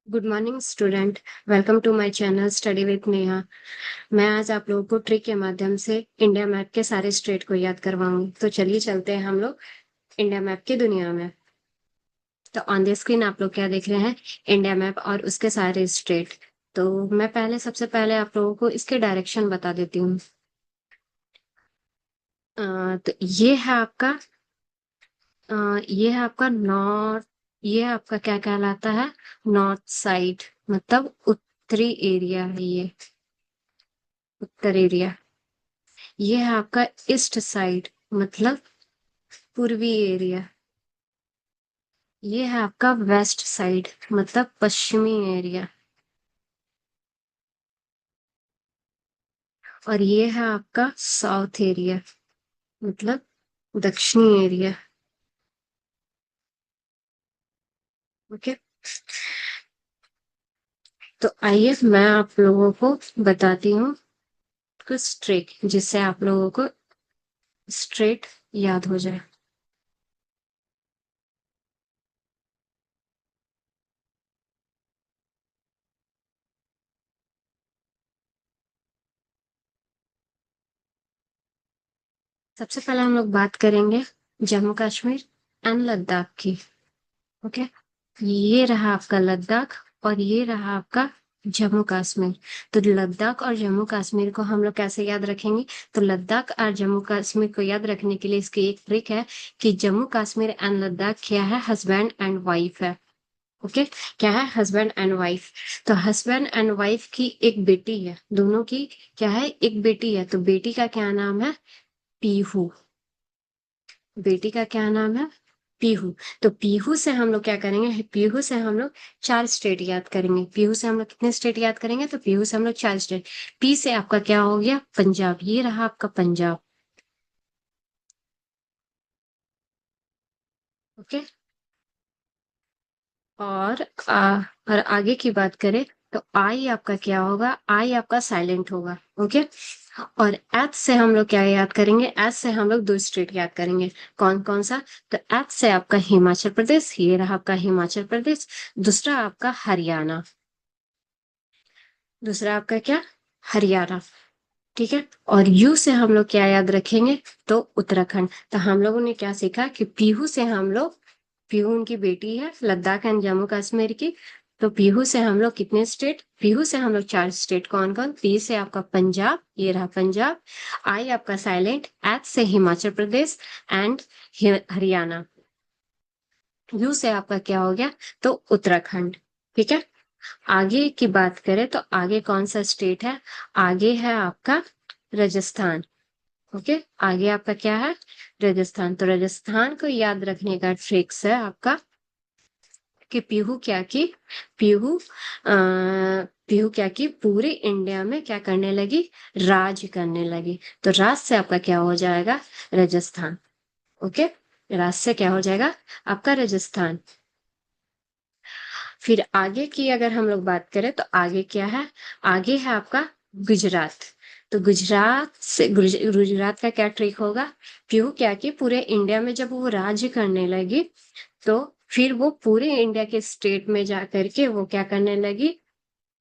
Good morning student. Welcome to my channel study with Neha. मैं आज आप लोगों को ट्रिक के माध्यम से इंडिया मैप के सारे स्टेट को याद करवाऊंगी। तो चलिए चलते हैं हम लोग इंडिया मैप की दुनिया में। तो ऑन द स्क्रीन आप लोग क्या देख रहे हैं? इंडिया मैप और उसके सारे स्टेट। तो मैं सबसे पहले आप लोगों को इसके डायरेक्शन बता देती हूँ। तो अ, ये है आपका नॉर्थ। ये आपका क्या कहलाता है? नॉर्थ साइड, मतलब उत्तरी एरिया है ये। उत्तर एरिया। ये है आपका ईस्ट साइड, मतलब पूर्वी एरिया। ये है आपका वेस्ट साइड, मतलब पश्चिमी एरिया। और ये है आपका साउथ एरिया, मतलब दक्षिणी एरिया। ओके। तो आइए मैं आप लोगों को बताती हूँ कुछ ट्रिक, जिससे आप लोगों को स्ट्रेट याद हो जाए। सबसे पहले हम लोग बात करेंगे जम्मू कश्मीर एंड लद्दाख की। ओके। ये रहा आपका लद्दाख और ये रहा आपका जम्मू कश्मीर। तो लद्दाख और जम्मू कश्मीर को हम लोग कैसे याद रखेंगे? तो लद्दाख और जम्मू कश्मीर को याद रखने के लिए इसकी एक ट्रिक है कि जम्मू कश्मीर एंड लद्दाख क्या है? हस्बैंड एंड वाइफ है। ओके। क्या है? Husband and wife. तो हस्बैंड एंड वाइफ की एक बेटी है, दोनों की क्या है? एक बेटी है। तो बेटी का क्या नाम है? पीहू। बेटी का क्या नाम है? पीहू। तो पीहू से हम लोग क्या करेंगे? पीहू से हम लोग चार स्टेट याद करेंगे। पीहू से हम लोग कितने स्टेट याद करेंगे? तो पीहू से हम लोग चार स्टेट। पी से आपका क्या हो गया? पंजाब। ये रहा आपका पंजाब। ओके। और और आगे की बात करें तो आई आपका क्या होगा? आई आपका साइलेंट होगा। ओके। और एच से हम लोग क्या याद करेंगे? एच से हम लोग दो स्टेट याद करेंगे। कौन कौन सा? तो एच से आपका हिमाचल प्रदेश। ये रहा आपका हिमाचल प्रदेश। दूसरा आपका हरियाणा। दूसरा आपका क्या? हरियाणा। ठीक है। और यू से हम लोग क्या याद रखेंगे? तो उत्तराखंड। तो हम लोगों ने क्या सीखा कि पीहू से हम लोग, पीहू उनकी बेटी है लद्दाख एंड जम्मू कश्मीर की। तो पीहू से हम लोग कितने स्टेट? पीहू से हम लोग चार स्टेट। कौन कौन? पी से आपका पंजाब। ये रहा पंजाब। आई आपका साइलेंट। एच से हिमाचल प्रदेश एंड हरियाणा। यू से आपका क्या हो गया? तो उत्तराखंड। ठीक है। आगे की बात करें तो आगे कौन सा स्टेट है? आगे है आपका राजस्थान। ओके। आगे आपका क्या है? राजस्थान। तो राजस्थान को याद रखने का ट्रिक्स है आपका कि पीहू क्या की? पीहू पीहू क्या की? पूरे इंडिया में क्या करने लगी? राज करने लगी। तो राज से आपका क्या हो जाएगा? राजस्थान। ओके। राज से क्या हो जाएगा? आपका राजस्थान। फिर आगे की अगर हम लोग बात करें तो आगे क्या है? आगे है आपका गुजरात। तो गुजरात का क्या ट्रिक होगा? पीहू क्या कि पूरे इंडिया में जब वो राज्य करने लगी, तो फिर वो पूरे इंडिया के स्टेट में जा करके वो क्या करने लगी?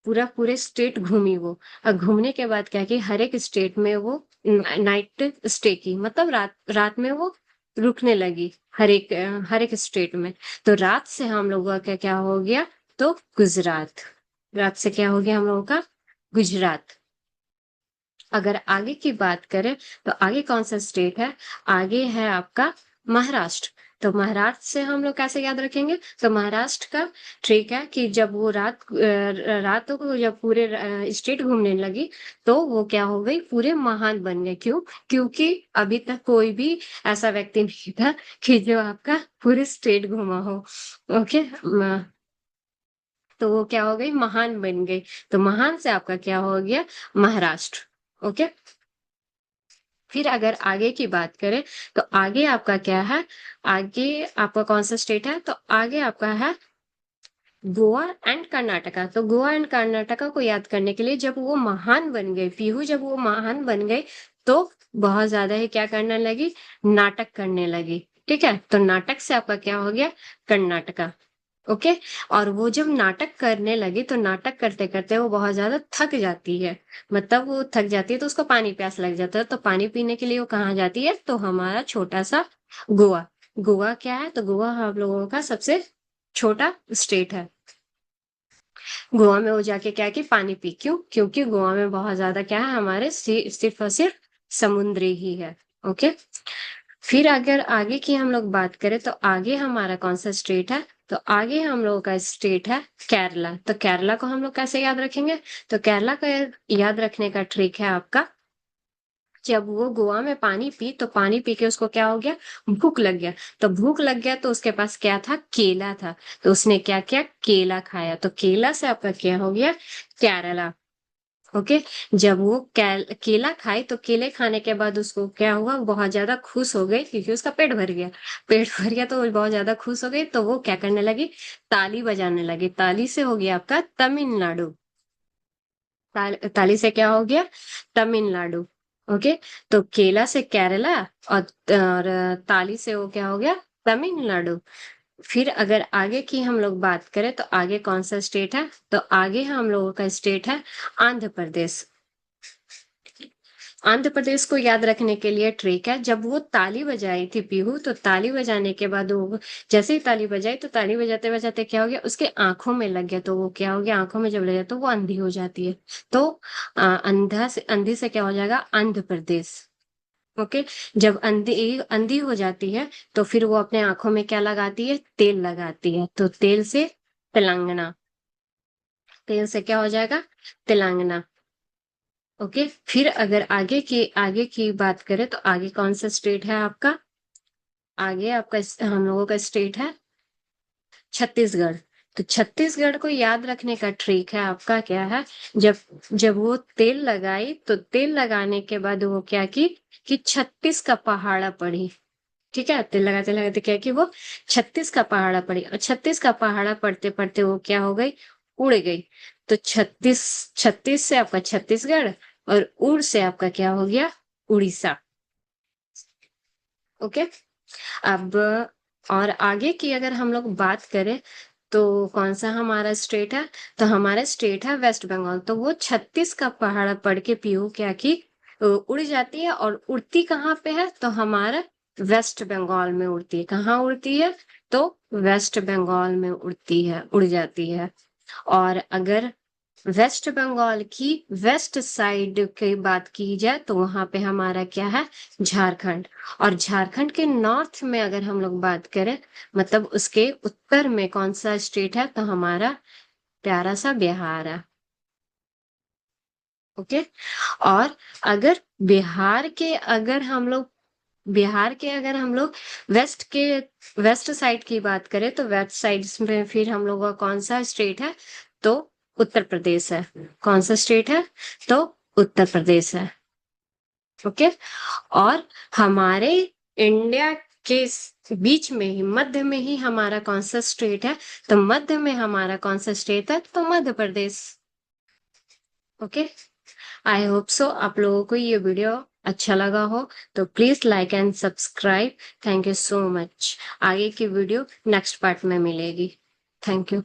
पूरे स्टेट घूमी वो। और घूमने के बाद क्या कि हर एक स्टेट में वो नाइट स्टे की, मतलब रात रात में वो रुकने लगी। हर एक स्टेट में। तो रात से हम लोगों का क्या हो गया? तो गुजरात। रात से क्या हो गया हम लोगों का? गुजरात। अगर आगे की बात करें तो आगे कौन सा स्टेट है? आगे है आपका महाराष्ट्र। तो महाराष्ट्र से हम लोग कैसे याद रखेंगे? तो महाराष्ट्र का ट्रिक है कि जब वो रातों को जब पूरे स्टेट घूमने लगी, तो वो क्या हो गई? पूरे महान बन गए। क्यों? क्योंकि अभी तक कोई भी ऐसा व्यक्ति नहीं था कि जो आपका पूरे स्टेट घूमा हो। ओके। तो वो क्या हो गई? महान बन गई। तो महान से आपका क्या हो गया? महाराष्ट्र। ओके। फिर अगर आगे की बात करें तो आगे आपका क्या है? आगे आपका कौन सा स्टेट है? तो आगे आपका है गोवा एंड कर्नाटका। तो गोवा एंड कर्नाटका को याद करने के लिए, जब वो महान बन गए, पीहू जब वो महान बन गए, तो बहुत ज्यादा ही क्या करने लगी? नाटक करने लगी। ठीक है। तो नाटक से आपका क्या हो गया? कर्नाटका। ओके। और वो जब नाटक करने लगी तो नाटक करते करते वो बहुत ज्यादा थक जाती है, मतलब वो थक जाती है तो उसको पानी प्यास लग जाता है, तो पानी पीने के लिए वो कहाँ जाती है, तो हमारा छोटा सा गोवा। गोवा क्या है, तो गोवा हम लोगों का सबसे छोटा स्टेट है। गोवा में वो जाके क्या कि पानी पी, क्यों, क्योंकि गोवा में बहुत ज्यादा क्या है, हमारे सिर्फ और सिर्फ समुद्री ही है। ओके। फिर अगर आगे की हम लोग बात करें तो आगे हमारा कौन सा स्टेट है, तो आगे हम लोगों का स्टेट है केरला। तो केरला को हम लोग कैसे याद रखेंगे, तो केरला का याद रखने का ट्रिक है आपका, जब वो गोवा में पानी पी तो पानी पी के उसको क्या हो गया, भूख लग गया। तो भूख लग गया तो उसके पास क्या था, केला था। तो उसने क्या किया, केला खाया, तो केला से आपका क्या हो गया, केरला। ओके। जब वो केला खाई तो केले खाने के बाद उसको क्या हुआ, बहुत ज्यादा खुश हो गई क्योंकि उसका पेट भर गया। पेट भर गया तो वो बहुत ज्यादा खुश हो गई, तो वो क्या करने लगी, ताली बजाने लगी। ताली से हो गया आपका तमिलनाडु। ताली से क्या हो गया, तमिलनाडु। ओके। तो केला से केरला, और ताली से वो क्या हो गया, तमिलनाडु। फिर अगर आगे की हम लोग बात करें तो आगे कौन सा स्टेट है, तो आगे हम लोगों का स्टेट है आंध्र प्रदेश। आंध्र प्रदेश को याद रखने के लिए ट्रिक है, जब वो ताली बजाई थी पीहू, तो ताली बजाने के बाद वो जैसे ही ताली बजाई तो ताली बजाते बजाते क्या हो गया, उसके आंखों में लग गया, तो वो क्या हो गया, आंखों में जब लग गया तो वो अंधी हो जाती है। तो अंधी से क्या हो जाएगा, आंध्र प्रदेश। ओके। जब अंधी अंधी हो जाती है तो फिर वो अपने आंखों में क्या लगाती है, तेल लगाती है, तो तेल से तेलंगाना। तेल से क्या हो जाएगा, तेलंगाना। ओके। फिर अगर आगे की बात करें तो आगे कौन सा स्टेट है आपका, आगे आपका हम लोगों का स्टेट है छत्तीसगढ़। तो छत्तीसगढ़ को याद रखने का ट्रिक है आपका क्या है, जब जब वो तेल लगाई तो तेल लगाने के बाद वो क्या की कि 36 का पहाड़ा पड़ी। ठीक है, तेल लगाते लगाते क्या कि वो 36 का पहाड़ा पड़ी, और 36 का पहाड़ा पड़ते पड़ते वो क्या हो गई, उड़ गई। तो 36, 36 से आपका छत्तीसगढ़, और उड़ से आपका क्या हो गया, उड़ीसा। ओके। अब और आगे की अगर हम लोग बात करें तो कौन सा हमारा स्टेट है, तो हमारा स्टेट है वेस्ट बंगाल। तो वो 36 का पहाड़ पढ़ के पीहू क्या की उड़ जाती है, और उड़ती कहाँ पे है, तो हमारा वेस्ट बंगाल में उड़ती है। कहाँ उड़ती है, तो वेस्ट बंगाल में उड़ती है, उड़ जाती है। और अगर वेस्ट बंगाल की वेस्ट साइड की बात की जाए तो वहां पे हमारा क्या है, झारखंड। और झारखंड के नॉर्थ में अगर हम लोग बात करें, मतलब उसके उत्तर में कौन सा स्टेट है, तो हमारा प्यारा सा बिहार है। ओके। और अगर बिहार के अगर हम लोग बिहार के अगर हम लोग वेस्ट के वेस्ट साइड की बात करें तो वेस्ट साइड में फिर हम लोग का कौन सा स्टेट है, तो उत्तर प्रदेश है। कौन सा स्टेट है, तो उत्तर प्रदेश है। ओके। और हमारे इंडिया के बीच में ही, मध्य में ही हमारा कौन सा स्टेट है, तो मध्य में हमारा कौन सा स्टेट है, तो Madhya Pradesh. Okay. I hope so आप लोगों को ये वीडियो अच्छा लगा हो, तो please like and subscribe. Thank you so much. आगे की वीडियो नेक्स्ट पार्ट में मिलेगी। Thank you.